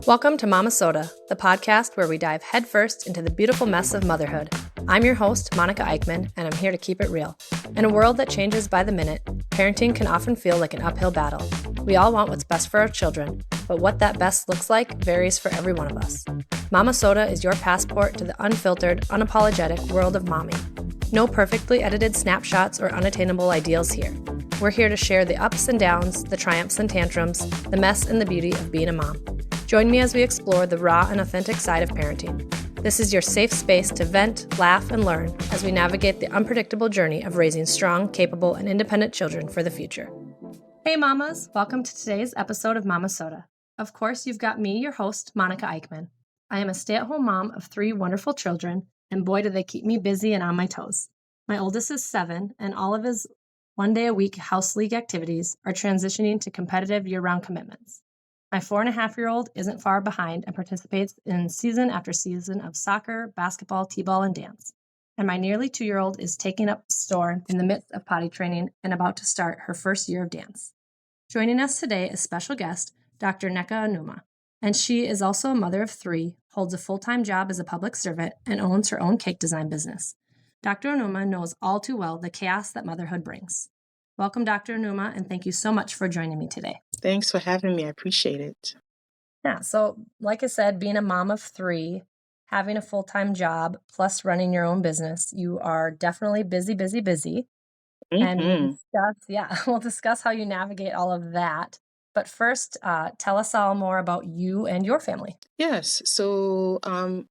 Welcome to Momma-Sota, the podcast where we dive headfirst into the beautiful mess of motherhood. I'm your host, Monica Eickman, and I'm here to keep it real. In a world that changes by the minute, parenting can often feel like an uphill battle. We all want what's best for our children, but what that best looks like varies for every one of us. Momma-Sota is your passport to the unfiltered, unapologetic world of mommy. No perfectly edited snapshots or unattainable ideals here. We're here to share the ups and downs, the triumphs and tantrums, the mess and the beauty of being a mom. Join me as we explore the raw and authentic side of parenting. This is your safe space to vent, laugh, and learn as we navigate the unpredictable journey of raising strong, capable, and independent children for the future. Hey mamas, welcome to today's episode of Momma-Sota. Of course, you've got me, your host, Monica Eickman. I am a stay-at-home mom of 3 wonderful children, and boy do they keep me busy and on my toes. My oldest is 7, and all of his one-day-a-week house league activities are transitioning to competitive year-round commitments. My 4.5-year-old isn't far behind and participates in season after season of soccer, basketball, t-ball, and dance. And my nearly 2-year-old is taking up the store in the midst of potty training and about to start her first year of dance. Joining us today is special guest, Dr. Nneka Onuma. And she is also a mother of 3, holds a full-time job as a public servant, and owns her own cake design business. Dr. Onuma knows all too well the chaos that motherhood brings. Welcome, Dr. Onuma, and thank you so much for joining me today. Thanks for having me. I appreciate it. Yeah, so like I said, being a mom of 3, having a full-time job, plus running your own business, you are definitely busy. And we'll discuss how you navigate all of that. But first, tell us all more about you and your family. Yes. So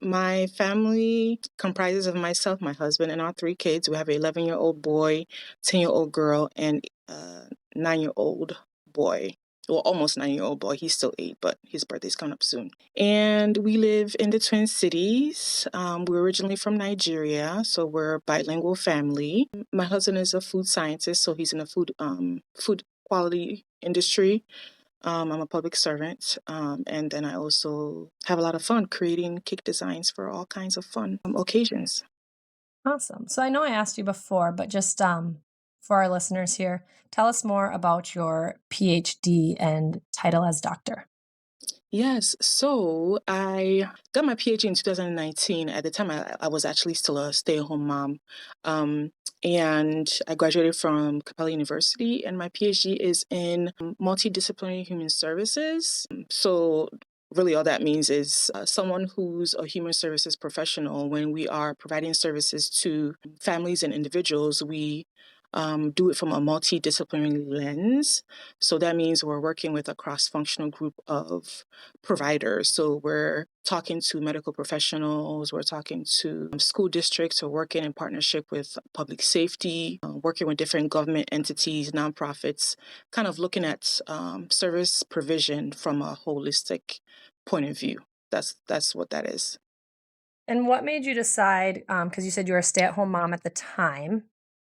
my family comprises of myself, my husband, and our 3 kids. We have an 11-year-old boy, 10-year-old girl, and a 9-year-old boy. Well, almost 9-year-old boy. He's still 8, but his birthday's coming up soon. And we live in the Twin Cities. We're originally from Nigeria, so we're a bilingual family. My husband is a food scientist, so he's in the food quality industry. I'm a public servant, and then I also have a lot of fun creating cake designs for all kinds of fun occasions. Awesome. So I know I asked you before, but just for our listeners here, tell us more about your PhD and title as doctor. Yes, so I got my PhD in 2019. At the time, I was actually still a stay-at-home mom. And I graduated from Capella University, and my PhD is in multidisciplinary human services. So really all that means is someone who's a human services professional. When we are providing services to families and individuals, we do it from a multidisciplinary lens. So that means we're working with a cross-functional group of providers. So we're talking to medical professionals, we're talking to school districts, we're working in partnership with public safety, working with different government entities, nonprofits, kind of looking at service provision from a holistic point of view. That's what that is. And what made you decide, because you said you were a stay-at-home mom at the time,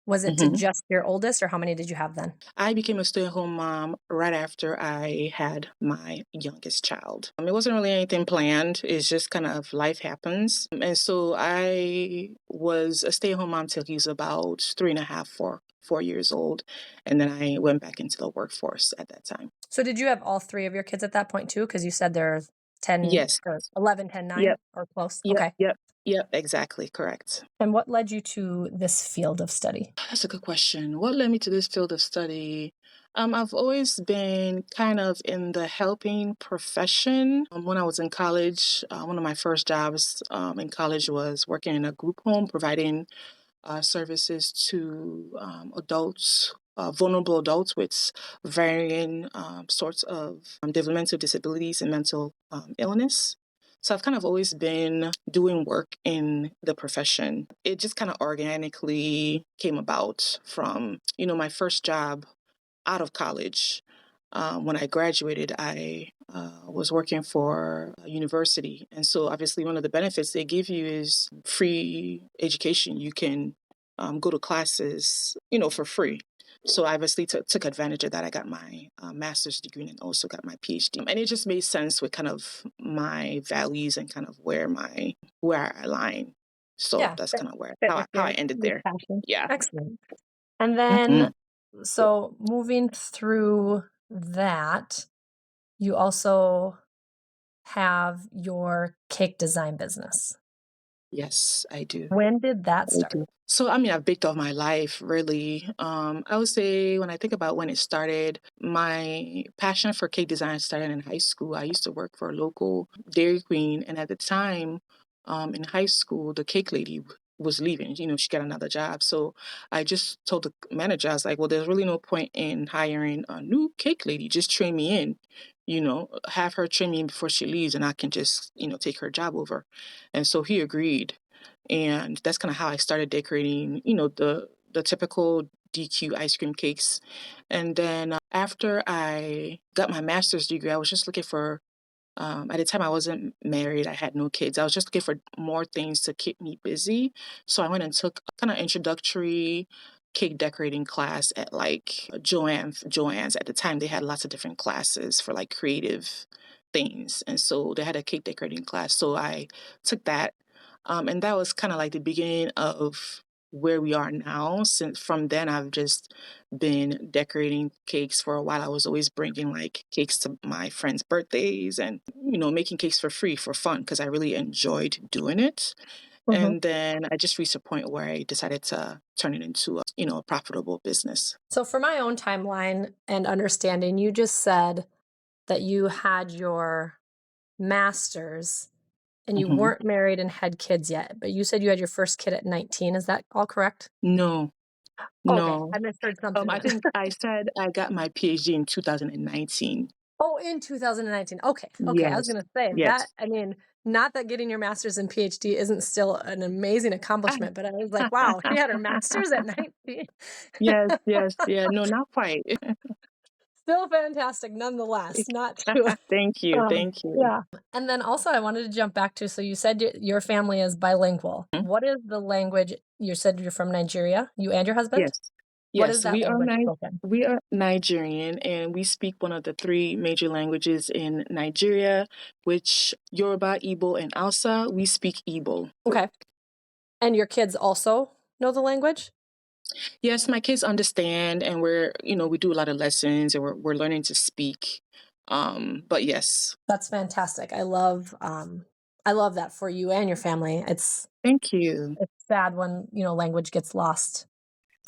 was it to just your oldest, or how many did you have then? I became a stay-at-home mom right after I had my youngest child. It wasn't really anything planned. It's just kind of life happens. And so I was a stay-at-home mom till he was about 3.5, 4 years old. And then I went back into the workforce at that time. So did you have all 3 of your kids at that point too? Because you said there's 10, Yes. or 11, 10, 9, Yep. or close? Yep. Okay. Yep. Exactly. Correct. And what led you to this field of study? That's a good question. What led me to this field of study? I've always been kind of in the helping profession. When I was in college, one of my first jobs in college was working in a group home, providing services to adults, vulnerable adults with varying sorts of developmental disabilities and mental illness. So I've kind of always been doing work in the profession. It just kind of organically came about from, my first job out of college. When I graduated, I was working for a university. And so obviously one of the benefits they give you is free education. You can go to classes, for free. So I obviously took advantage of that. I got my master's degree and also got my PhD. And it just made sense with kind of my values and kind of where I align. So that's kind of how I ended there. Passion. Yeah. Excellent. And then So moving through that, you also have your cake design business. Yes, I do. When did that I start? do. So, I mean, I've baked all my life, really. I would say when I think about when it started, my passion for cake design started in high school. I used to work for a local Dairy Queen, and at the time, in high school, the cake lady was leaving. She got another job. So I just told the manager, I was like, well, there's really no point in hiring a new cake lady. Just train me in, have her train me in before she leaves, and I can just, take her job over. And so he agreed. And that's kind of how I started decorating, the typical DQ ice cream cakes. And then after I got my master's degree, I was just looking for at the time I wasn't married, I had no kids. I was just looking for more things to keep me busy. So I went and took a kind of introductory cake decorating class at like Joann's. At the time they had lots of different classes for like creative things. And so they had a cake decorating class. So I took that. And that was kind of like the beginning of where we are now. Since from then I've just been decorating cakes for a while. I was always bringing like cakes to my friends' birthdays and, making cakes for free for fun because I really enjoyed doing it. Mhm. And then I just reached a point where I decided to turn it into a profitable business. So, for my own timeline and understanding, you just said that you had your master's and you Hmm. weren't married and had kids yet, but you said you had your first kid at 19. Is that all correct? No, Okay, no. I misheard something I then. think I said I got my PhD in 2019. Oh, in 2019. Okay. Okay. I was Yes, going to say that. yes. I mean, not that getting your master's and PhD isn't still an amazing accomplishment, but I was like, wow, she had her master's at 19. Yes, yes, yeah. No, not quite. Still fantastic nonetheless. Not true. Thank you, thank you. Yeah. And then also, I wanted to jump back to, so you said your family is bilingual. Mhm. What is the language? You said you're from Nigeria, you and your husband? Yes, What is yes. that We are language spoken? we are Nigerian, and we speak one of the three major languages in Nigeria, which Yoruba, Igbo, and Hausa. We speak Igbo. Okay. And your kids also know the language? Yes, my kids understand, and we do a lot of lessons, and we're learning to speak. But yes, That's fantastic. I love that for you and your family. thank you. It's sad when, language gets lost,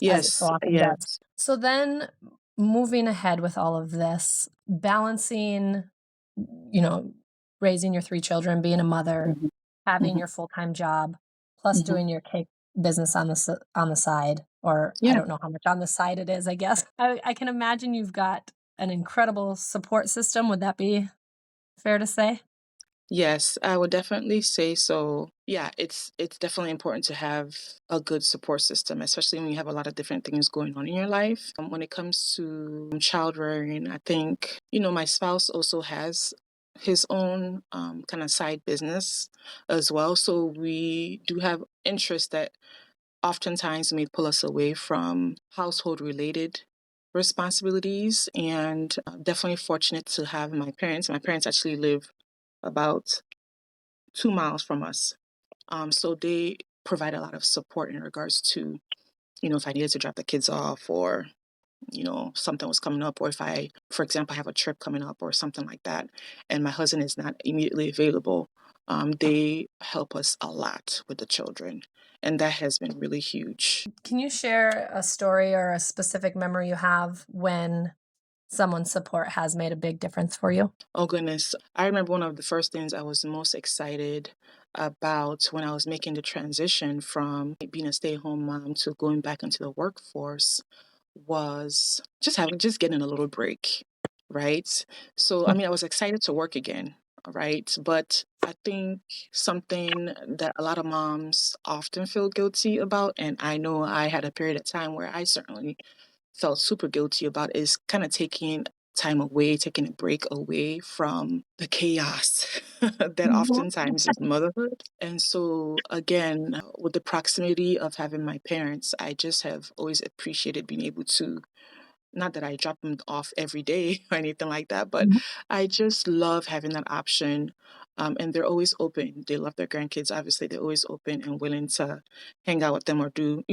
as it so Yes, often does. yes. So then moving ahead with all of this, balancing, you know, raising your 3 children, being a mother, Hmm. having Hmm. your full-time job, plus Hmm. doing your cake business on the side, or I Yeah. don't know how much on the side it is, I guess. I can imagine you've got an incredible support system. Would that be fair to say? Yes, I would definitely say so. Yeah, it's definitely important to have a good support system, especially when you have a lot of different things going on in your life. When it comes to child rearing, I think, my spouse also has his own kind of side business as well. So we do have interests that oftentimes may pull us away from household related responsibilities. And definitely fortunate to have my parents. My parents actually live about 2 miles from us. So they provide a lot of support in regards to, if I needed to drop the kids off or, something was coming up, or if I, for example, have a trip coming up or something like that, and my husband is not immediately available, they help us a lot with the children. And that has been really huge. Can you share a story or a specific memory you have when someone's support has made a big difference for you? Oh, goodness. I remember one of the first things I was most excited about when I was making the transition from being a stay-at-home mom to going back into the workforce was just getting a little break, right? So, I mean, I was excited to work again, right? But I think something that a lot of moms often feel guilty about, and I know I had a period of time where I certainly felt super guilty about, is kind of taking time away, taking a break away from the chaos that Mhm. oftentimes is motherhood. And so, again, with the proximity of having my parents, I just have always appreciated being able to not that I drop them off every day or anything like that, but Mhm. I just love having that option. And they're always open. They love their grandkids. Obviously, they're always open and willing to hang out with them or do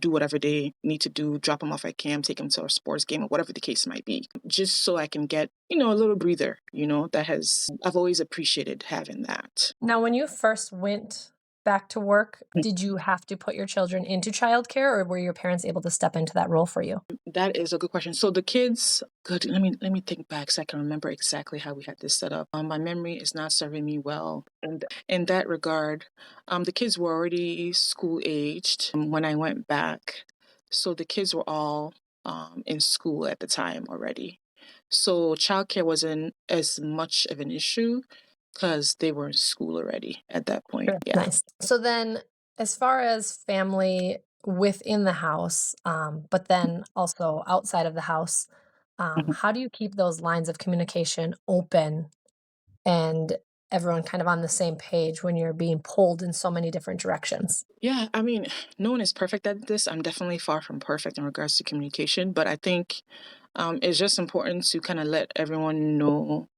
whatever they need to do, drop them off at camp, take them to a sports game or whatever the case might be, just so I can get, a little breather, I've always appreciated having that. Now, when you first went back to work, did you have to put your children into childcare, or were your parents able to step into that role for you? That is a good question. So the kids, good. Let me think back so I can remember exactly how we had this set up. My memory is not serving me well, and in that regard, the kids were already school aged when I went back, so the kids were all in school at the time already. So childcare wasn't as much of an issue because they were in school already at that point. Sure. Yeah. Nice. So then, as far as family within the house, but then also outside of the house, how do you keep those lines of communication open and everyone kind of on the same page when you're being pulled in so many different directions? Yeah, no one is perfect at this. I'm definitely far from perfect in regards to communication, but I think it's just important to kind of let everyone know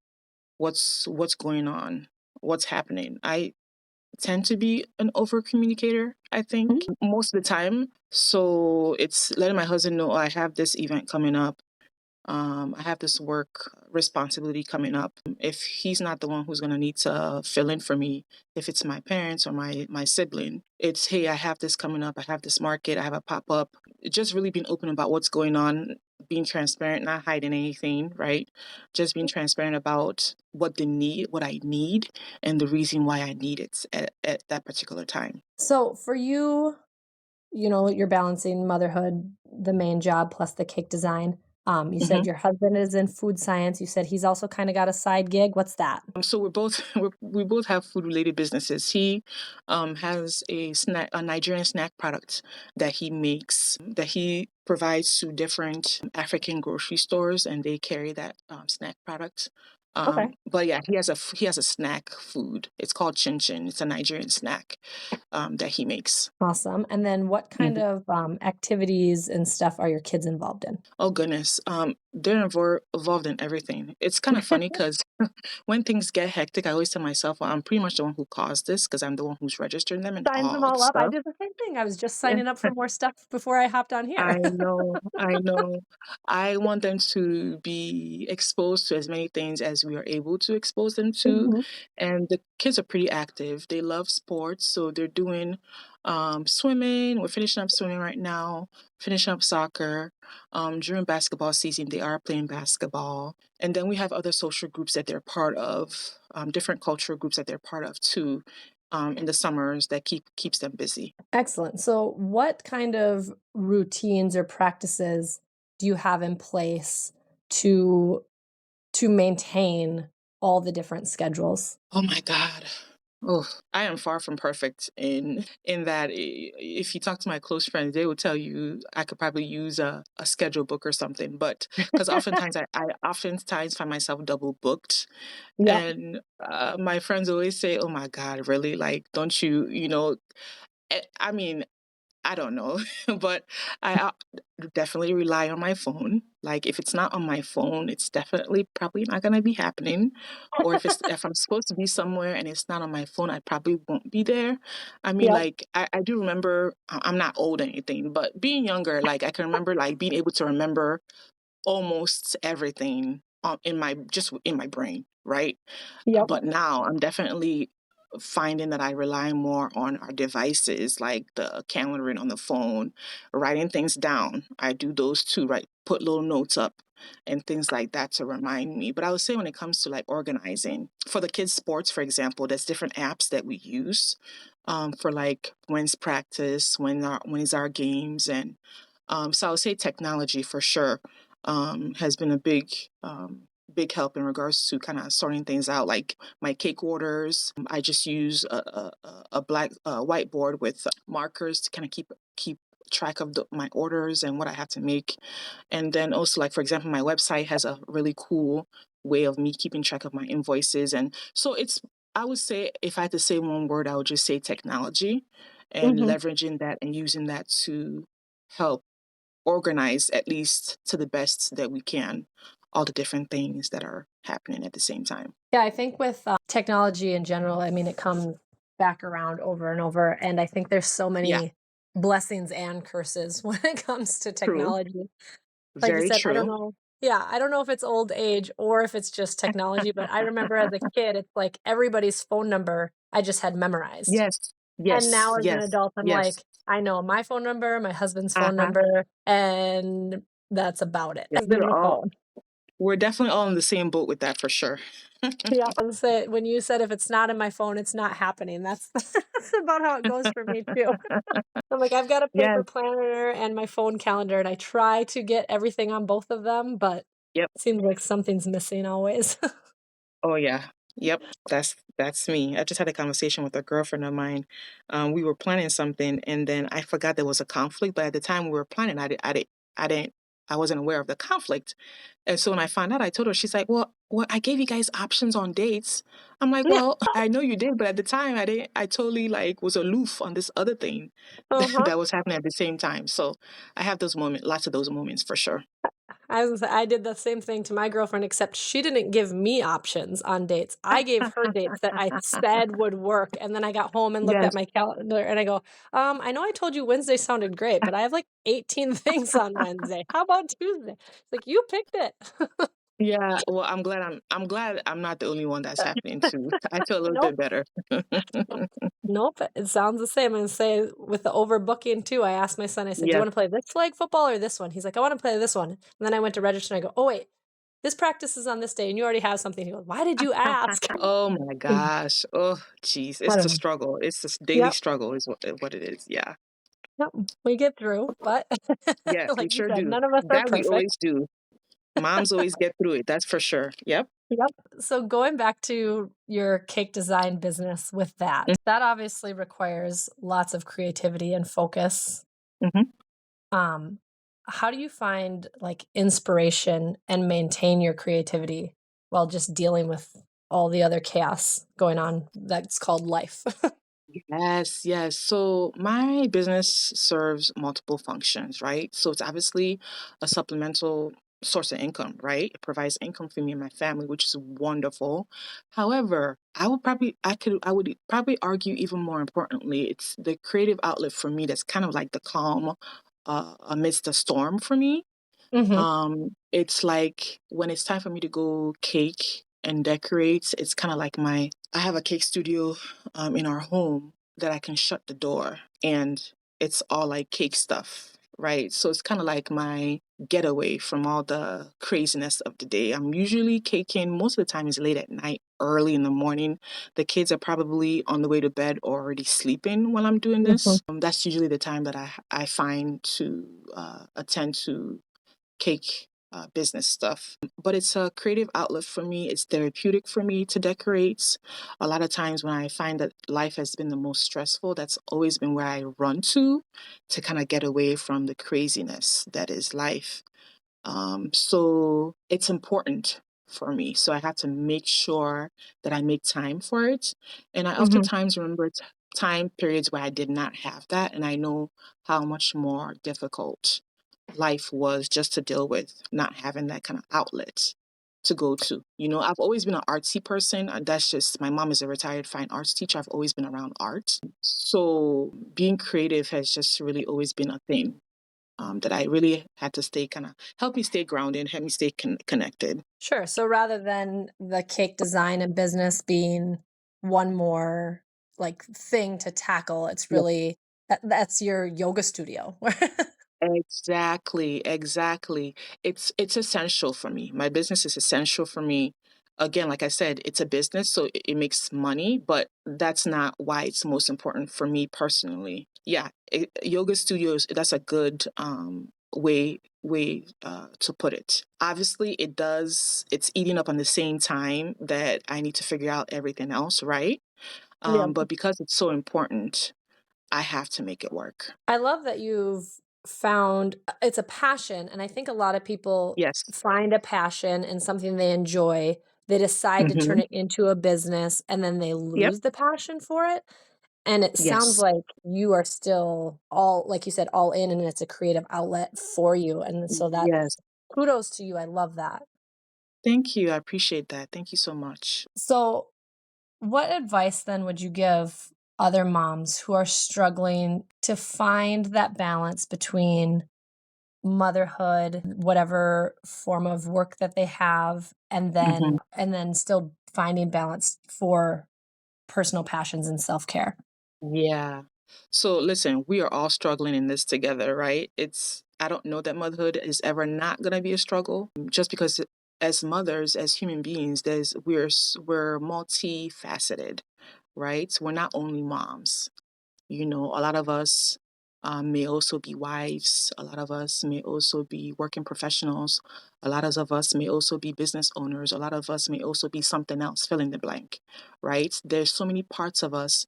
what's going on, what's happening. I tend to be an over communicator, I think, Mhm. most of the time. So it's letting my husband know, "Oh, I have this event coming up. I have this work responsibility coming up. If he's not the one who's going to need to fill in for me, if it's my parents or my sibling, it's, hey, I have this coming up. I have this market. I have a pop up. Just really being open about what's going on, being transparent, not hiding anything, right? Just being transparent about what they need, what I need, and the reason why I need it at that particular time. So for you, you're balancing motherhood, the main job plus the cake design. You said your husband is in food science. You said he's also kind of got a side gig. What's that? So we're both we both have food related businesses. He has a Nigerian snack product that he makes that he provides to different African grocery stores, and they carry that snack product. Okay. But yeah, he has a snack food. It's called chin chin. It's a Nigerian snack that he makes. Awesome. And then what kind of activities and stuff are your kids involved in? Oh goodness, they're involved in everything. It's kind of funny because when things get hectic, I always tell myself, well, I'm pretty much the one who caused this because I'm the one who's registering them and Signs them all the all up. I stuff. did the same thing. I was just signing up for more stuff before I hopped on I here. know, I know. I want them to be exposed to as many things as we are able to expose them to. Mhm. And the kids are pretty active. They love sports, so they're doing swimming. We're finishing up swimming right now, finishing up soccer. During basketball season, they are playing basketball. And then we have other social groups that they're part of, different cultural groups that they're part of too, in the summers that keeps them busy. Excellent. So, what kind of routines or practices do you have in place to maintain all the different schedules? Oh my God. Oh, I am far from perfect in that if you talk to my close friends, they will tell you I could probably use a schedule book or something. But because oftentimes I oftentimes find myself double booked, Yep. and my friends always say, "Oh my God, really? Like, don't you? I mean, I don't know, but I definitely rely on my phone. Like if it's not on my phone, it's definitely probably not going to be happening. Or if I'm supposed to be somewhere and it's not on my phone, I probably won't be there. I mean, Yep. like I do remember. I'm not old or anything, but being younger, like I can remember like being able to remember almost everything in my brain, right? Yep. But now I'm definitely finding that I rely more on our devices, like the calendaring on the phone, writing things down. I do those too, right? Put little notes up and things like that to remind me. But I would say when it comes to like organizing for the kids' sports, for example, there's different apps that we use for like when's practice, when is our games, and so I would say technology for sure has been a big help in regards to kind of sorting things out. Like my cake orders, I just use a black whiteboard with markers to kind of keep track of my orders and what I have to make. And then also, like for example, my website has a really cool way of me keeping track of my invoices. And so I would say if I had to say one word, I would just say technology and Mhm. leveraging that and using that to help organize, at least to the best that we can, all the different things that are happening at the same time. Yeah, I think with technology in general, I mean, it comes back around over and over. And I think there's so Yeah, many blessings and curses when it comes to true. technology. Like you Very said, I don't true. know. Yeah, I don't know if it's old age or if it's just technology, but I remember as a kid, it's like everybody's phone number I just had memorized. Yes, And yes, now as an yes, adult, I'm yes. like, I know my phone number, my husband's phone Uh-huh. number, and that's about it. Yeah, Is in the phone. we're definitely all in the same boat with that for sure. Yeah, and say when you said if it's not in my phone, it's not happening. That's that's about how it goes for me too. I'm like, I've got a paper Yes, planner and my phone calendar, and I try to get everything on both of them, but yep. it seems like something's missing always. Oh yeah. Yep. That's me. I just had a conversation with a girlfriend of mine. We were planning something and then I forgot there was a conflict, but at the time we were planning, I didn't I wasn't aware of the conflict. And so when I found out, I told her, she's like, well, I gave you guys options on dates. I'm like, Yeah. well, I know you did, but at the time I didn't, I totally like was aloof on this other thing Uh-huh. that was happening at the same time. So I have those moments, lots of those moments for sure. I did the same thing to my girlfriend, except she didn't give me options on dates. I gave her dates that I said would work, and then I got home and looked at Yes. my calendar, and I go, I know I told you Wednesday sounded great, but I have, like, 18 things on Wednesday. How about Tuesday?" It's like, "You picked it." Yeah, well, I'm glad I'm not the only one that's happening to. I feel a little Nope. bit better. Nope, it sounds the same, and say with the overbooking too, I asked my son, I said, "Do you Yes. wanna play this flag football or this one?" He's like, "I wanna play this one." And then I went to register and I go, "Oh, wait, this practice is on this day and you already have something." He goes, "Why did you ask?" Oh my gosh. Oh, jeez. I It's don't the know. struggle. It's this daily Yep, struggle is what it is. Yeah. yep, we get through, but Yes, we like you sure said, do. none of us are That we perfect. always do. Moms always get through it. That's for sure. Yep. Yep. So going back to your cake design business with that obviously requires lots of creativity and focus. Mm-hmm. Um, how do you find like inspiration and maintain your creativity while just dealing with all the other chaos going on that's called life? Yes, yes. So my business serves multiple functions, right? So it's obviously a supplemental source of income, right? It provides income for me and my family, which is wonderful. However, I would probably argue even more importantly, it's the creative outlet for me that's kind of like the calm amidst the storm for me. Mhm. It's like when it's time for me to go cake and decorate, it's kind of like I have a cake studio in our home that I can shut the door and it's all like cake stuff, right? So it's kind of like my getaway from all the craziness of the day. I'm usually caking, most of the time is late at night, early in the morning. The kids are probably on the way to bed or already sleeping while I'm doing Mhm. this. That's usually the time that I find to attend to cake business stuff. But it's a creative outlet for me. It's therapeutic for me to decorate. A lot of times when I find that life has been the most stressful, that's always been where I run to kind of get away from the craziness that is life. So it's important for me. So I have to make sure that I make time for it. And I Mhm. oftentimes remember time periods where I did not have that. And I know how much more difficult life was just to deal with not having that kind of outlet to go to. You know, I've always been an artsy person. That's just my mom is a retired fine arts teacher. I've always been around art. So being creative has just really always been a thing that I really had to stay kind of help me stay grounded, help me stay connected. Sure. So rather than the cake design and business being one more like thing to tackle, it's really that's your yoga studio. Exactly, exactly. It's essential for me. My business is essential for me. Again, like I said, it's a business, so it makes money, but that's not why it's most important for me personally. Yeah, yoga studios, that's a good way to put it. Obviously, it's eating up on the same time that I need to figure out everything else, right? Yeah. But because it's so important, I have to make it work. I love that you've found it's a passion, and I think a lot of people Yes. find a passion and something they enjoy. They decide to turn Hmm. it into a business and then they Yep. lose the passion for it. And it sounds Yes. like you are still all, like you said, all in, and it's a creative outlet for you. And so that Yes. kudos to you. I love that. Thank you. I appreciate that. Thank you so much. So, what advice then would you give other moms who are struggling to find that balance between motherhood, whatever form of work that they have, Mhm. and then still finding balance for personal passions and self-care? Yeah. So listen, we are all struggling in this together, right? I don't know that motherhood is ever not going to be a struggle just because as mothers, as human beings, we're multifaceted, right? We're not only moms. A lot of us may also be wives. A lot of us may also be working professionals. A lot of us may also be business owners. A lot of us may also be something else, fill in the blank, right? There's so many parts of us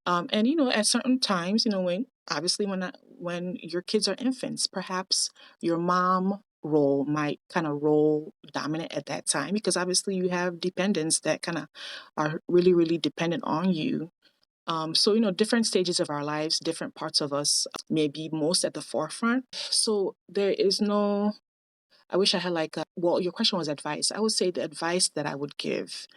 and at certain times, when obviously when your kids are infants, perhaps your mom role might kind of role dominant at that time because obviously you have dependents that kind of are really, really dependent on you. So different stages of our lives, different parts of us may be most at the forefront. So there is no. I wish I had well, your question was advice. I would say the advice that I would give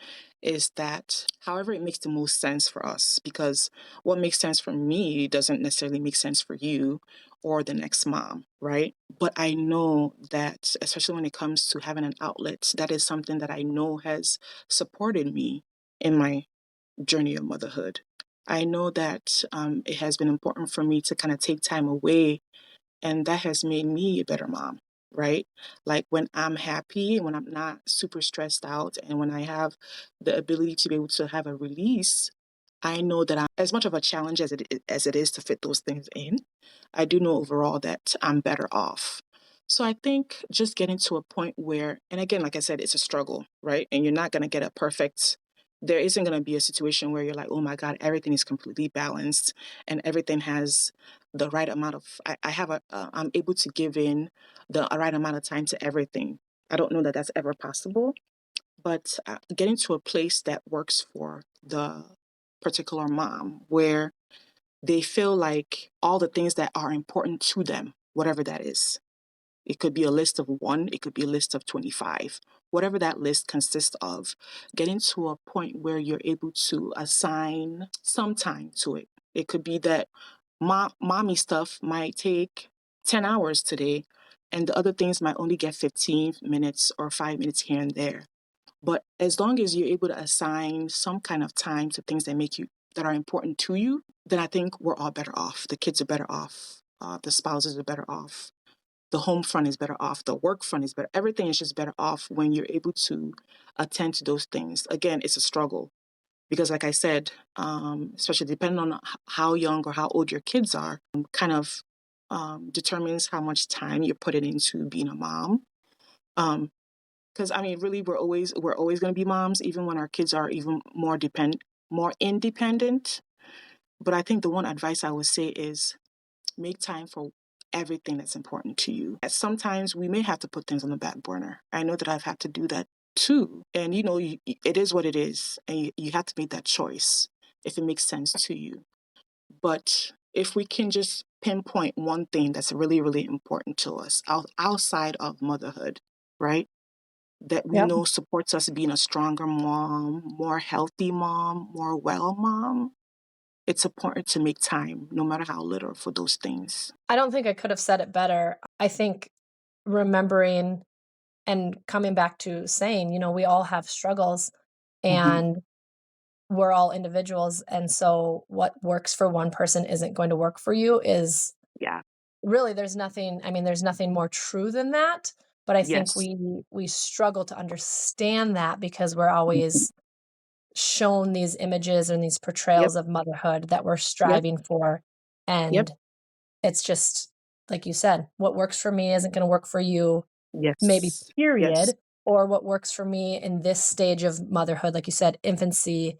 is that however it makes the most sense for us, because what makes sense for me doesn't necessarily make sense for you or the next mom, right? But I know that, especially when it comes to having an outlet, that is something that I know has supported me in my journey of motherhood. I know that it has been important for me to kind of take time away, and that has made me a better mom, right? Like when I'm happy, when I'm not super stressed out, and when I have the ability to be able to have a release, I know that as much of a challenge as it is to fit those things in, I do know overall that I'm better off. So I think just getting to a point where, and again, like I said, it's a struggle, right? And you're not going to get a perfect. There isn't going to be a situation where you're like, oh my God, everything is completely balanced and everything has the right amount of. I have I'm able to give in the right amount of time to everything. I don't know that that's ever possible, but getting to a place that works for the particular mom where they feel like all the things that are important to them, whatever that is. It could be a list of one, it could be a list of 25. Whatever that list consists of, getting to a point where you're able to assign some time to it. It could be that mommy stuff might take 10 hours today, and the other things might only get 15 minutes or 5 minutes here and there. But as long as you're able to assign some kind of time to things that are important to you, then I think we're all better off. The kids are better off. The spouses are better off. The home front is better off. The work front is better. Everything is just better off when you're able to attend to those things. Again, it's a struggle because, like I said, especially depending on how young or how old your kids are, kind of determines how much time you're putting into being a mom. Um, because I mean, really, we're always going to be moms, even when our kids are even more independent. But I think the one advice I would say is make time for everything that's important to you. Sometimes we may have to put things on the back burner. I know that I've had to do that too, and it is what it is, and you have to make that choice if it makes sense to you. But if we can just pinpoint one thing that's really, really important to us outside of motherhood, right? That we Yep. know supports us being a stronger mom, more healthy mom, more well mom. It's important to make time, no matter how little, for those things. I don't think I could have said it better. I think remembering and coming back to saying, we all have struggles Hmm. and we're all individuals. And so what works for one person isn't going to work for you is Yeah. really, there's nothing more true than that. But I think Yes. we struggle to understand that because we're Hmm. always shown these images and these Yep. portrayals of motherhood that we're Yep. striving for. Yep. And it's just, like you said, what works for me isn't going to work for you, maybe, Yes. Yes. period. Or what works for me in this stage of motherhood, like you said, infancy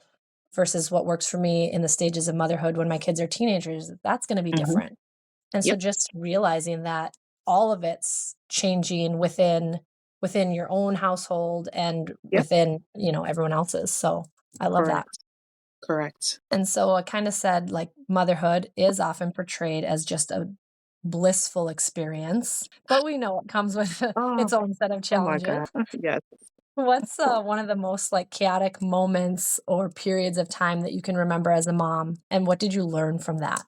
versus what works for me in the stages of motherhood when my kids are teenagers, that's going to be Hmm. different. And so Yep. just realizing that all of it's changing within your own household and Yep. within, everyone else's. So I love that. Correct. Correct. And so I kind of said, like, motherhood is often portrayed as just a blissful experience, but we know it comes with Oh, its own set of oh my challenges. God. Yes. What's one of the most like chaotic moments or periods of time that you can remember as a mom, and what did you learn from that?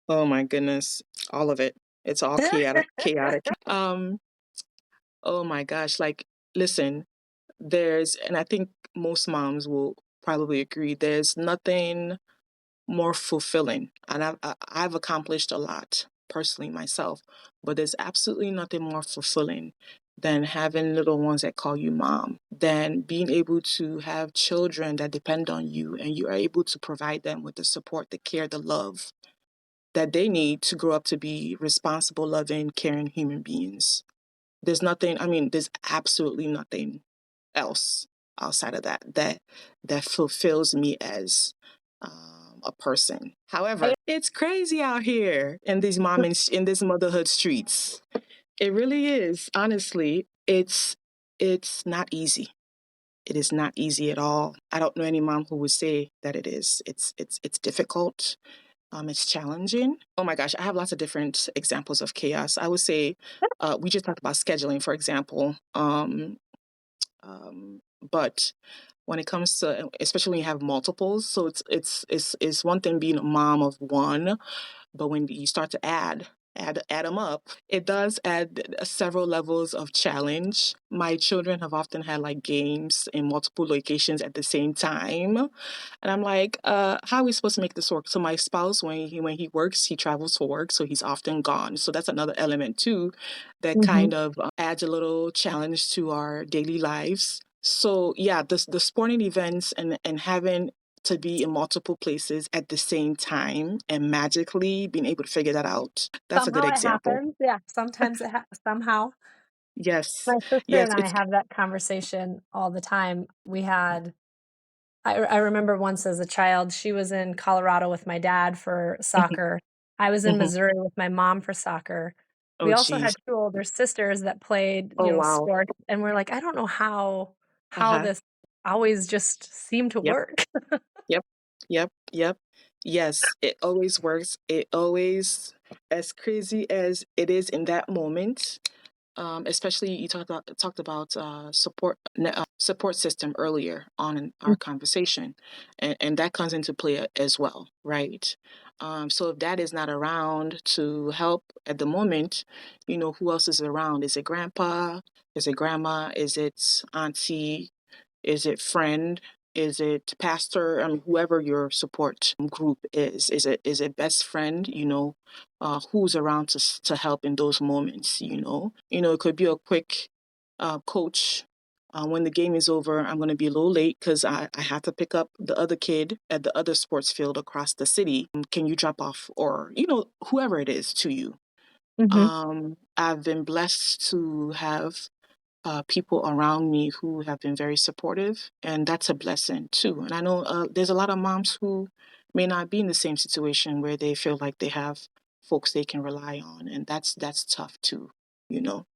Oh my goodness. All of it. It's all chaotic. Oh my gosh. Like, listen, and I think most moms will probably agree, there's nothing more fulfilling. And I've accomplished a lot personally myself, but there's absolutely nothing more fulfilling than having little ones that call you mom, than being able to have children that depend on you and you are able to provide them with the support, the care, the love that they need to grow up to be responsible, loving, caring human beings. There's nothing, I mean, there's absolutely nothing else outside of that fulfills me as a person. However, it's crazy out here in in this motherhood streets. It really is. Honestly, it's not easy. It is not easy at all. I don't know any mom who would say that it is. It's difficult. It's challenging. Oh my gosh, I have lots of different examples of chaos. I would say we just talked about scheduling, for example. But when it comes to, especially when you have multiples, so it's one thing being a mom of one, but when you start to add them up, it does add several levels of challenge. My children have often had like games in multiple locations at the same time, and I'm like, how are we supposed to make this work? So my spouse, when he works, he travels for work, so he's often gone. So that's another element too, that Mhm. kind of adds a little challenge to our daily lives. So yeah, the sporting events and having to be in multiple places at the same time and magically being able to figure that out. That's a good Somehow it example. happens. Yeah, sometimes somehow. Yes. My sister Yes, and I it's have that conversation all the time. I remember once as a child, she was in Colorado with my dad for mhm, soccer. I was in mhm. Missouri with my mom for soccer. We Oh also geez. had 2 older sisters that played, Oh wow. sports, and we're like, "I don't know how Uh-huh. this always just seemed to Yep. work." Yep. Yep. Yep. Yes, it always works. It always, as crazy as it is in that moment, especially you talked about support system earlier on in our conversation, and that comes into play as well, right? So if that is not around to help at the moment, who else is around? Is it grandpa? Is it grandma? Is it auntie? Is it friend? Is it pastor? I mean, whoever your support group is. Is it best friend? Who's around to help in those moments. It could be a quick coach. When the game is over, I'm going to be a little late because I have to pick up the other kid at the other sports field across the city. Can you drop off, or whoever it is to you? Mhm. I've been blessed to have people around me who have been very supportive, and that's a blessing too. And I know there's a lot of moms who may not be in the same situation where they feel like they have folks they can rely on, and that's tough too.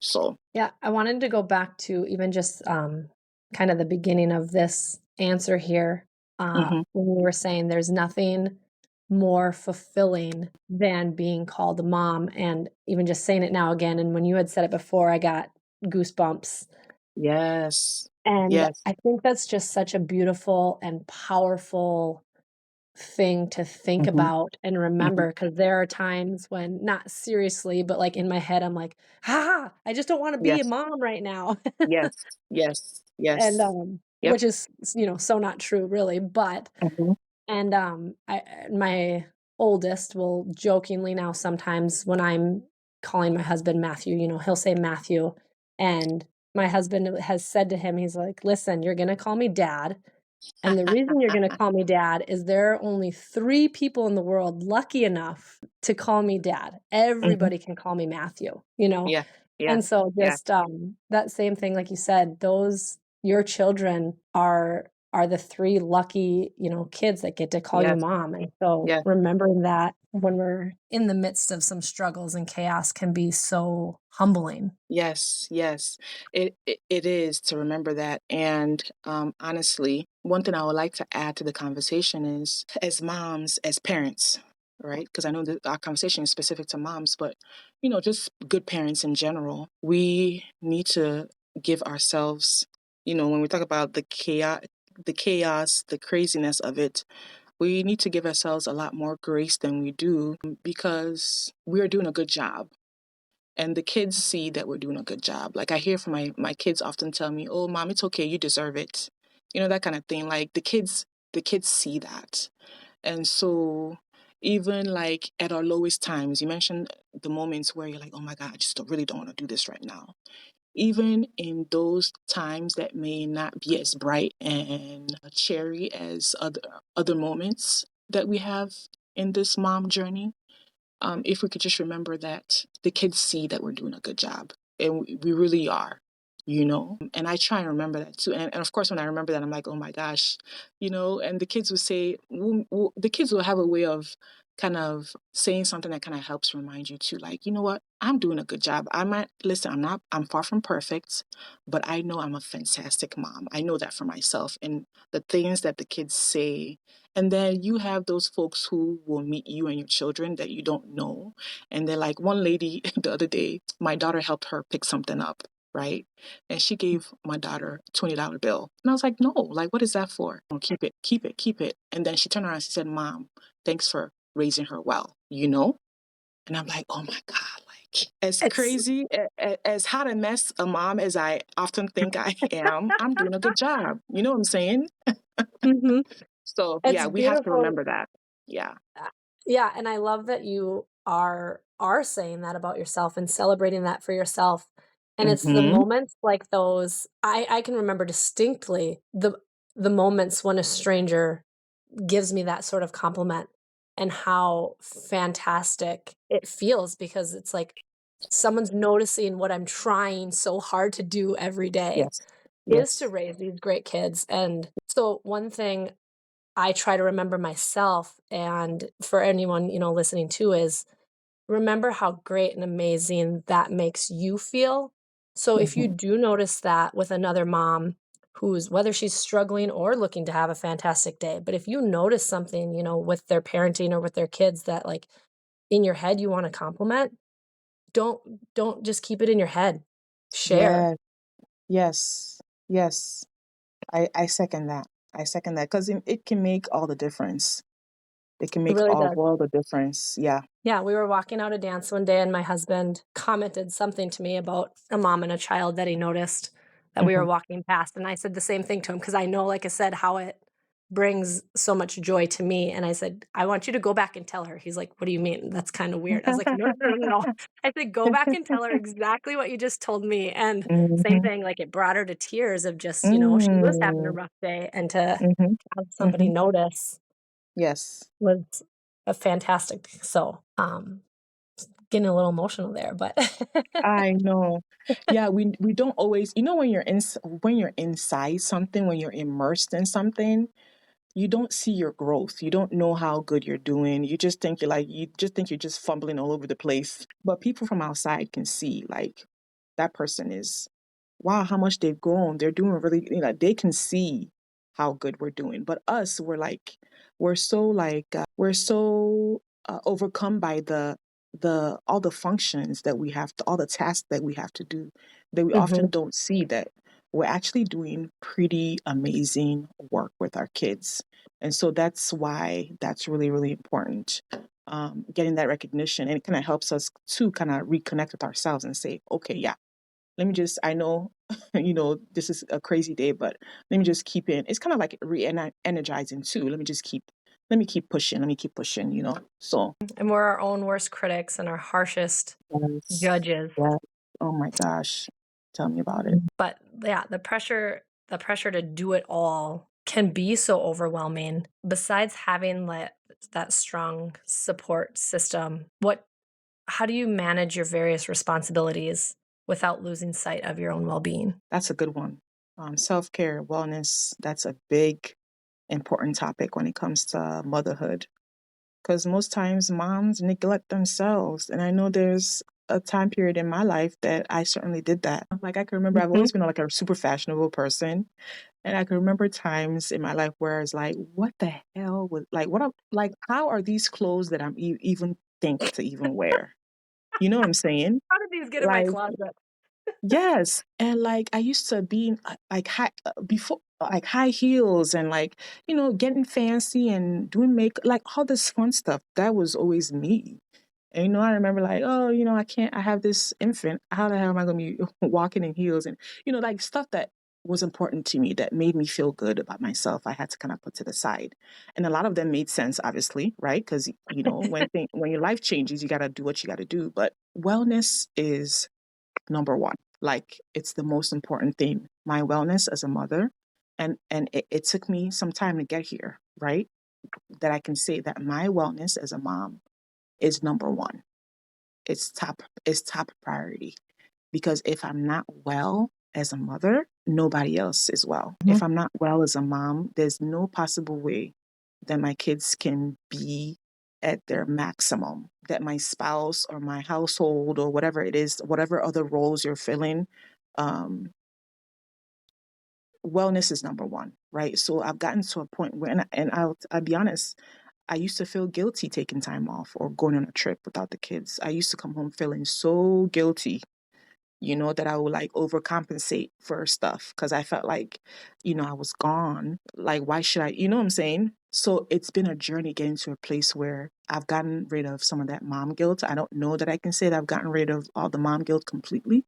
So. Yeah, I wanted to go back to even just kind of the beginning of this answer here. Hmm. When you were saying there's nothing more fulfilling than being called a mom, and even just saying it now again. And when you had said it before, I got goosebumps. Yes. And Yes. I think that's just such a beautiful and powerful thing to think Hmm. about and Hmm. remember, because there are times when, not seriously, but like in my head, I'm like, I just don't want to be a Yes. mom right now. Yes. Yes. And Yes. Yep. which is, so not true really, but Hmm. and my oldest will jokingly now sometimes when I'm calling my husband Matthew, he'll say Matthew, and my husband has said to him, he's like, "Listen, you're gonna call me dad, and the reason you're gonna call me dad is there are only 3 people in the world lucky enough to call me dad. Hmm. Everybody can call me Matthew," you know? Yeah. Yeah. And so Yeah. just, that same thing, like you said, your children are are the three lucky, kids that get to call you Yes. mom. And so Yes. remembering that when we're in the midst of some struggles and chaos can be so humbling. Yes, yes, it is to remember that. And honestly, one thing I would like to add to the conversation is, as moms, as parents, right? Because I know that our conversation is specific to moms, but just good parents in general, we need to give ourselves, when we talk about the craziness of it, we need to give ourselves a lot more grace than we do because we're doing a good job and the kids see that we're doing a good job. Like I hear from my kids often tell me, "Oh, mom, it's okay, you deserve it," that kind of thing. Like the kids see that, and so even like at our lowest times, you mentioned the moments where you're like, "Oh my God, I just really don't want to do this right now." Even in those times that may not be as bright and cheery as other moments that we have in this mom journey, if we could just remember that the kids see that we're doing a good job and we really are. And I try and remember that too. And of course, when I remember that, I'm like, oh my gosh. And the kids will say, the kids will have a way of kind of saying something that kind of helps remind you too, like, you know what, I'm doing a good job. I'm far from perfect, but I know I'm a fantastic mom. I know that for myself. And the things that the kids say, and then you have those folks who will meet you and your children that you don't know. And they're like, one lady the other day, my daughter helped her pick something up, right? And she gave my daughter a $20 bill. And I was like, no, like, what is that for? Oh, keep it, keep it, keep it. And then she turned around and she said, Mom, thanks for raising her well. And I'm like, oh my God, like, as It's crazy, as hot a mess a mom as I often think I am, I'm doing a good job. You know what I'm saying? Mhm. So, It's yeah, we have to beautiful. remember that. Yeah. Yeah, and I love that you are saying that about yourself and celebrating that for yourself. And it's the Mm-hmm. moments like those I can remember distinctly the moments when a stranger gives me that sort of compliment and how fantastic it feels because it's like someone's noticing what I'm trying so hard to do every day Yes. is to Yes. raise these great kids. And so one thing I try to remember myself and for anyone, listening to is remember how great and amazing that makes you feel. So if you Mm-hmm. do notice that with another mom who's whether she's struggling or looking to have a fantastic day, but if you notice something, with their parenting or with their kids that like in your head you want to compliment, don't don't just keep it in your head. Share. Yes. Yes. Yes. I second that. I second that because it can make all the difference. It can It make really all does. world of difference. Yeah. Yeah, we were walking out a dance one day, and my husband commented something to me about a mom and a child that he noticed that we were Hmm. walking past, and I said the same thing to him because I know, like I said, how it brings so much joy to me, and I said, "I want you to go back and tell her." He's like, "What do you mean? That's kinda weird." I was like, "No, no, no, no, no." I said, "Go back and tell her exactly what you just told me," and same Hmm. thing, like, it brought her to tears of just, she was having a Mm. rough day, and to Hmm. have somebody Hmm. notice Yes. was a fantastic so, getting a little emotional there, but I know. Yeah, we don't always, when you're inside something, when you're immersed in something, you don't see your growth. You don't know how good you're doing. You just think you're just fumbling all over the place. But people from outside can see like that person is, wow, how much they've grown. They're doing really, they can see how good we're doing. But us, we're so overcome by the all the functions that we have to, all the tasks that we have to do, that we often Mhm. don't see that we're actually doing pretty amazing work with our kids. And so that's why that's really, really important. Getting that recognition, and it kind of helps us to kind of reconnect with ourselves and say, okay, yeah, let me just, I know, this is a crazy day, but let me just keep it. It's kind of like re-energizing too. Let me keep pushing. Let me keep pushing. So, And we're our own worst critics and our harshest yes, judges. yes. Oh my gosh. Tell me about it. But yeah, the pressure to do it all can be so overwhelming. Besides having that strong support system, how do you manage your various responsibilities without losing sight of your own well-being? That's a good one. Self-care, wellness, that's a big, important topic when it comes to motherhood. Because most times moms neglect themselves. And I know there's a time period in my life that I certainly did that. Like I can remember I've Mhm. always been like a super fashionable person. And I can remember times in my life where it's like, what the hell was like, how are these clothes that I'm even think to even wear? You know what I'm saying? How did these get in my Like, closet? yes, and like I used to be in, like high before like high heels and like getting fancy and doing make like all this fun stuff. That was always me. And I remember like, oh, I can't. I have this infant. How the hell am I going to be walking in heels? And like stuff that was important to me that made me feel good about myself. I had to kind of put to the side, and a lot of them made sense, obviously, right? Because when your life changes, you got to do what you got to do. But wellness is number one. Like it's the most important thing. My wellness as a mother, and it took me some time to get here, right? That I can say that my wellness as a mom is number one. It's top priority because if I'm not well as a mother, nobody else is well. Mhm. If I'm not well as a mom, there's no possible way that my kids can be at their maximum, that my spouse or my household or whatever it is, whatever other roles you're filling, um, wellness is number one, right? So I've gotten to a point where, and I'll be honest, I used to feel guilty taking time off or going on a trip without the kids. I used to come home feeling so guilty, that I would like overcompensate for stuff because I felt like, I was gone. Like, why should I, you know what I'm saying? So it's been a journey getting to a place where I've gotten rid of some of that mom guilt. I don't know that I can say that I've gotten rid of all the mom guilt completely,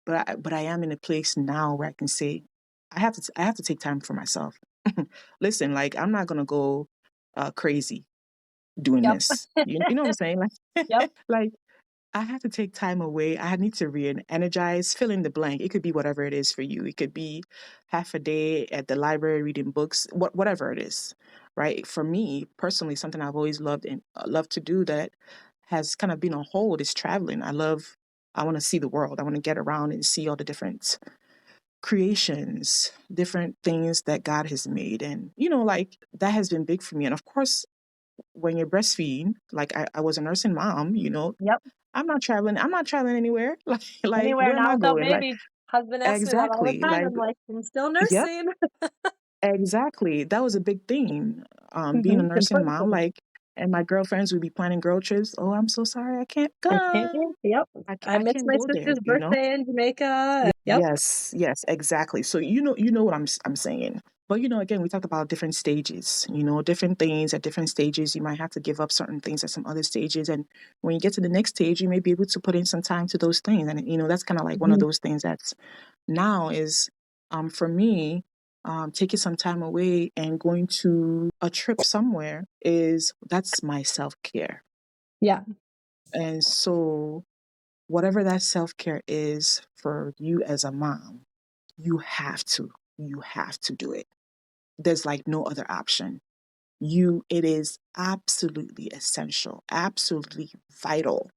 but I am in a place now where I can say I have to take time for myself. Listen, like I'm not gonna go crazy doing Yep. this. You know what I'm saying? Like, Yep. like I have to take time away. I need to re-energize, fill in the blank. It could be whatever it is for you. It could be half a day at the library reading books, whatever it is, right? For me personally, something I've always loved and loved to do that has kind of been on hold is traveling. I want to see the world. I want to get around and see all the different creations, different things that God has made. And, like that has been big for me. And of course, when you're breastfeeding, like I was a nursing mom, Yep. I'm not traveling. I'm not traveling anywhere. Like Anywhere where am not I without going? Like baby. Husband asks me that all the exactly. time. Like I'm like, I'm still yep, nursing. exactly. That was a big thing. Being a Mhm. nursing Important for mom, me. like, and my girlfriends would be planning girl trips. Oh, I'm so sorry, I can't I can't come. wait. Yep. I I missed can't my go there. sister's birthday in Jamaica. Yep. Yes, yes, exactly. So you know what I'm saying. But again, we talk about different stages. Different things at different stages. You might have to give up certain things at some other stages, and when you get to the next stage, you may be able to put in some time to those things. And that's kind of like one of Mhm. those things that's now is for me taking some time away and going to a trip somewhere is that's my self care. Yeah. And so whatever that self care is for you as a mom you have to. You have to do it. There's like no other option. It is absolutely essential, absolutely vital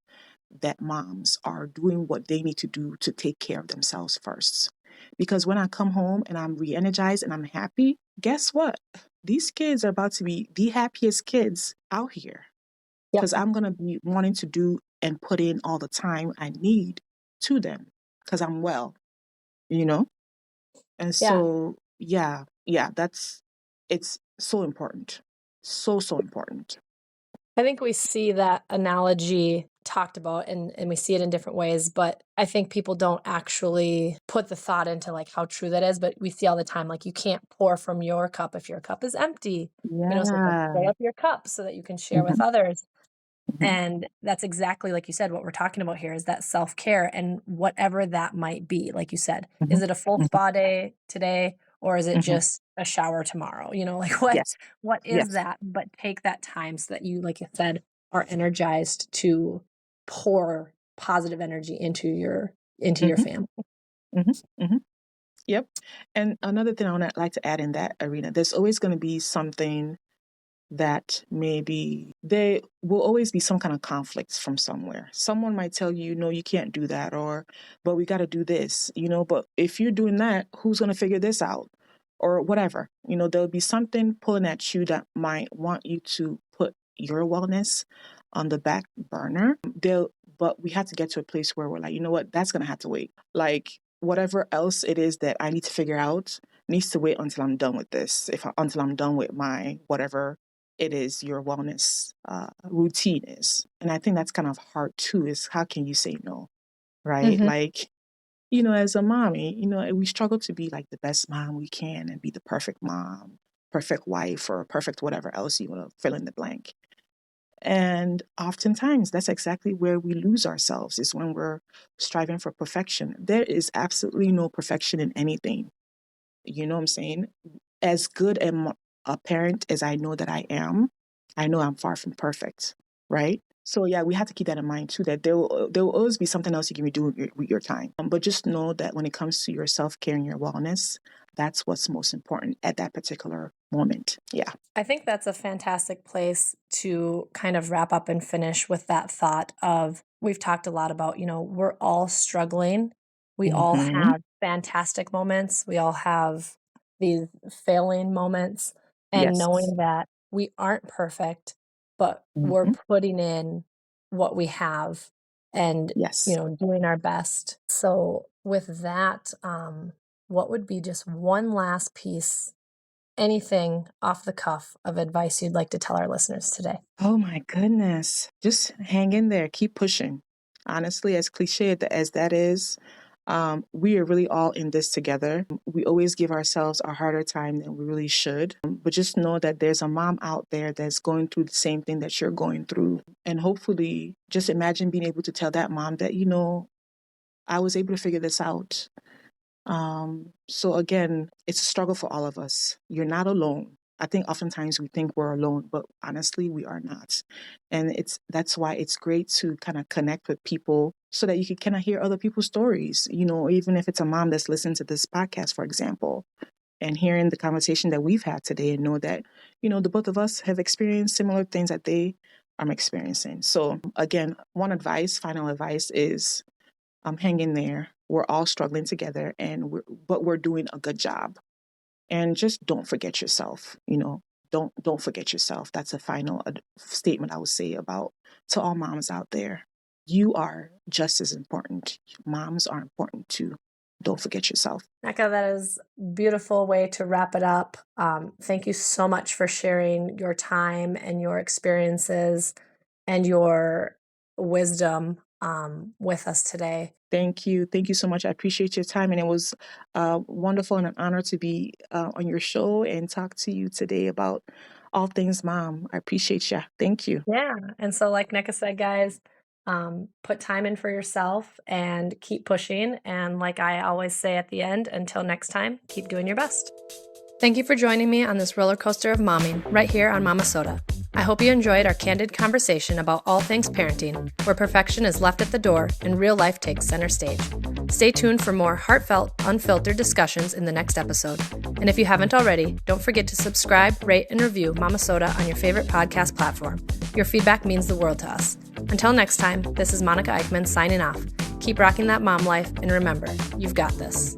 that moms are doing what they need to do to take care of themselves first. Because when I come home and I'm re energized and I'm happy, guess what? These kids are about to be the happiest kids out here Yep. because I'm going to be wanting to do and put in all the time I need to them because I'm well, you know? And Yeah. so, yeah, it's so important. So, so important. I think we see that analogy talked about and we see it in different ways, but I think people don't actually put the thought into like how true that is. But we see all the time, like you can't pour from your cup if your cup is empty, so like Yeah. fill up your cup so that you can share with Mhm, others. mhm, And that's exactly like you said, what we're talking about here is that self-care and whatever that might be. Like you said, is mhm, it a full mhm, spa day today or is it mhm. just a shower tomorrow? Like what Yes, what is yes. that? But take that time so that you, like you said, are energized to pour positive energy into your Mhm, family. mhm, mhm. Yep. And another thing I would like to add in that arena, there's always going to be something that maybe there will always be some kind of conflicts from somewhere. Someone might tell you, no, you can't do that, or, but we got to do this, but if you're doing that, who's going to figure this out? Or whatever, there'll be something pulling at you that might want you to put your wellness on the back burner. But we have to get to a place where we're like, you know what, that's going to have to wait. Like whatever else it is that I need to figure out needs to wait until I'm done with this. Until I'm done with my whatever it is your wellness routine is. And I think that's kind of hard too, is how can you say no, right? Mm-hmm. Like, as a mommy, we struggle to be like the best mom we can and be the perfect mom, perfect wife, or perfect whatever else you want to fill in the blank. And oftentimes that's exactly where we lose ourselves, is when we're striving for perfection. There is absolutely no perfection in anything. You know what I'm saying? As good a parent as I know that I know I'm far from perfect, right? So yeah, we have to keep that in mind too, that there will always be something else you can be doing with your time. But just know that when it comes to your self-care and your wellness, that's what's most important at that particular moment. Yeah. I think that's a fantastic place to kind of wrap up and finish with that thought of, we've talked a lot about, we're all struggling. We all Mm-hmm. have fantastic moments. We all have these failing moments, and Yes. knowing that we aren't perfect, but we're Mm-hmm. putting in what we have and, Yes. doing our best. So with that, what would be just one last piece, anything off the cuff of advice you'd like to tell our listeners today? Oh my goodness. Just hang in there. Keep pushing. Honestly, as cliche as that is, we are really all in this together. We always give ourselves a harder time than we really should. But just know that there's a mom out there that's going through the same thing that you're going through. And hopefully, just imagine being able to tell that mom that, I was able to figure this out. So again, it's a struggle for all of us. You're not alone. I think oftentimes we think we're alone, but honestly, we are not. And that's why it's great to kind of connect with people so that you can kind of hear other people's stories, even if it's a mom that's listening to this podcast, for example, and hearing the conversation that we've had today and know that, the both of us have experienced similar things that they are experiencing. So again, final advice is hang in there. We're all struggling together, but we're doing a good job. And just don't forget yourself. Don't forget yourself. That's a final statement I would say to all moms out there. You are just as important. Moms are important too. Don't forget yourself. Nneka, that is a beautiful way to wrap it up. Thank you so much for sharing your time and your experiences and your wisdom with us today. Thank you. Thank you so much. I appreciate your time. And it was wonderful and an honor to be on your show and talk to you today about all things mom. I appreciate you. Thank you. Yeah. And so like Nneka said, guys, put time in for yourself and keep pushing. And like I always say at the end, until next time, keep doing your best. Thank you for joining me on this roller coaster of momming right here on Momma-Sota. I hope you enjoyed our candid conversation about all things parenting, where perfection is left at the door and real life takes center stage. Stay tuned for more heartfelt, unfiltered discussions in the next episode. And if you haven't already, don't forget to subscribe, rate, and review Momma-Sota on your favorite podcast platform. Your feedback means the world to us. Until next time, this is Monica Eickman signing off. Keep rocking that mom life, and remember, you've got this.